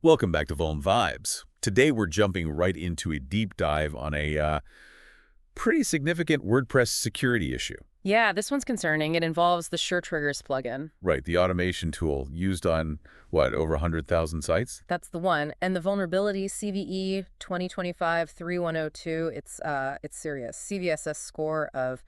Welcome back to Vuln Vibes. Today we're jumping right into a deep dive on a pretty significant WordPress security issue. Yeah, this one's concerning. It involves the SureTriggers plugin. Right, the automation tool used on, what, over 100,000 sites? That's the one. And the vulnerability, CVE-2025-3102, it's serious. CVSS score of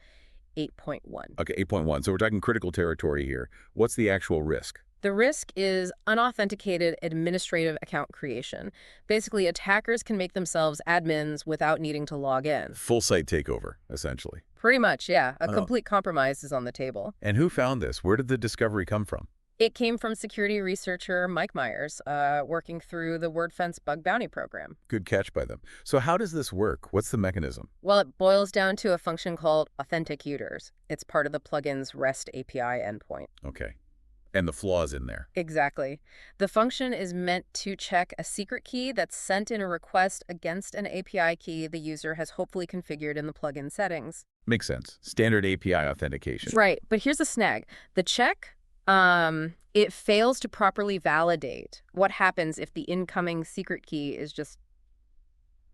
8.1. Okay, 8.1. So we're talking critical territory here. What's the actual risk? The risk is unauthenticated administrative account creation. Basically, attackers can make themselves admins without needing to log in. Full site takeover, essentially. Pretty much, yeah. A complete compromise is on the table. And who found this? Where did the discovery come from? It came from security researcher Mike Myers, working through the WordFence bug bounty program. Good catch by them. So how does this work? What's the mechanism? Well, it boils down to a function called Authenticators. It's part of the plugin's REST API endpoint. Okay. And the flaws in there. Exactly. The function is meant to check a secret key that's sent in a request against an API key the user has hopefully configured in the plugin settings. Makes sense. Standard API authentication. Right, but here's the snag. The check, it fails to properly validate what happens if the incoming secret key is just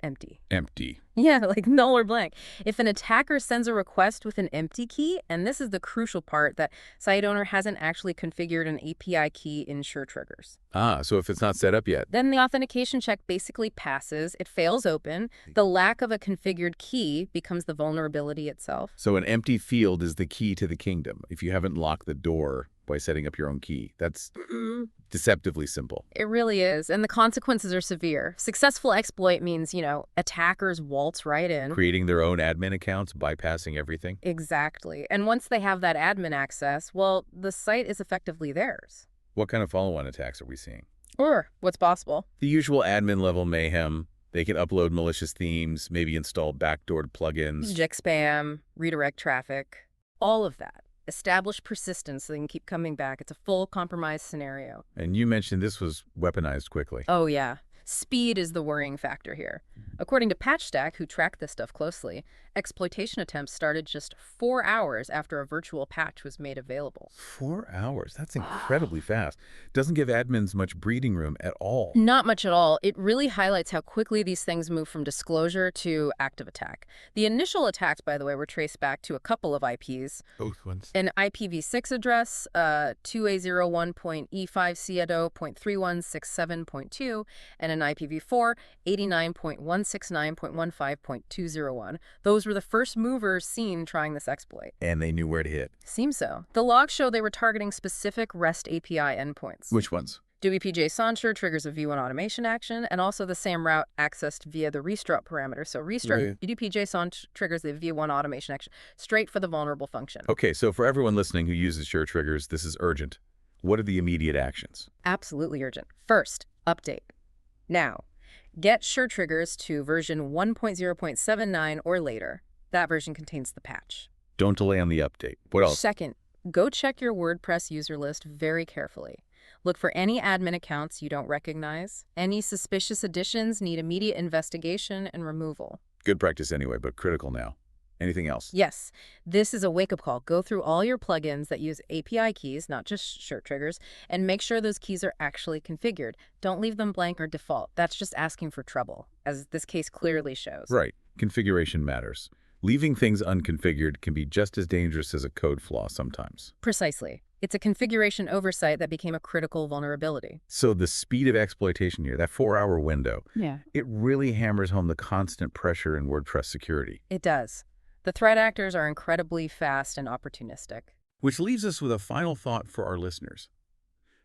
empty. Empty. Yeah, like null or blank. If an attacker sends a request with an empty key, and this is the crucial part, that site owner hasn't actually configured an API key in SureTriggers. Ah, so if it's not set up yet. Then the authentication check basically passes, it fails open, the lack of a configured key becomes the vulnerability itself. So an empty field is the key to the kingdom if you haven't locked the door by setting up your own key. That's deceptively simple. It really is, and the consequences are severe. Successful exploit means, attackers waltz right in. Creating their own admin accounts, bypassing everything. Exactly. And once they have that admin access, well, the site is effectively theirs. What kind of follow-on attacks are we seeing? Or what's possible. The usual admin-level mayhem. They can upload malicious themes, maybe install backdoored plugins. Inject spam, redirect traffic, all of that. Establish persistence so they can keep coming back. It's a full compromise scenario. And you mentioned this was weaponized quickly. Oh, yeah. Speed is the worrying factor here. According to PatchStack, who tracked this stuff closely, exploitation attempts started just 4 hours after a virtual patch was made available. 4 hours? That's incredibly fast. Doesn't give admins much breathing room at all. Not much at all. It really highlights how quickly these things move from disclosure to active attack. The initial attacks, by the way, were traced back to a couple of IPs. Both ones. An IPv6 address, 2A01.E5CADO.3167.2, and an IPv4, 89.169.15.201. Those were the first movers seen trying this exploit. And they knew where to hit. Seems so. The logs show they were targeting specific REST API endpoints. Which ones? WPJSON triggers a v1 automation action, and also the same route accessed via the restruct parameter. So restruct, WPJSON triggers the v1 automation action straight for the vulnerable function. Okay, so for everyone listening who uses SureTriggers, this is urgent. What are the immediate actions? Absolutely urgent. First, update. Now, get SureTriggers to version 1.0.79 or later. That version contains the patch. Don't delay on the update. What else? Second, go check your WordPress user list very carefully. Look for any admin accounts you don't recognize. Any suspicious additions need immediate investigation and removal. Good practice anyway, but critical now. Anything else? Yes, this is a wake-up call. Go through all your plugins that use API keys, not just SureTriggers, and make sure those keys are actually configured. Don't leave them blank or default. That's just asking for trouble, as this case clearly shows. Right. Configuration matters. Leaving things unconfigured can be just as dangerous as a code flaw sometimes. Precisely. It's a configuration oversight that became a critical vulnerability. So the speed of exploitation here, that 4-hour window, it really hammers home the constant pressure in WordPress security. It does. The threat actors are incredibly fast and opportunistic. Which leaves us with a final thought for our listeners.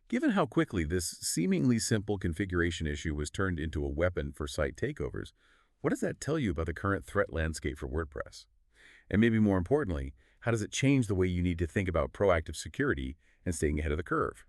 Given how quickly this seemingly simple configuration issue was turned into a weapon for site takeovers, what does that tell you about the current threat landscape for WordPress? And maybe more importantly, how does it change the way you need to think about proactive security and staying ahead of the curve?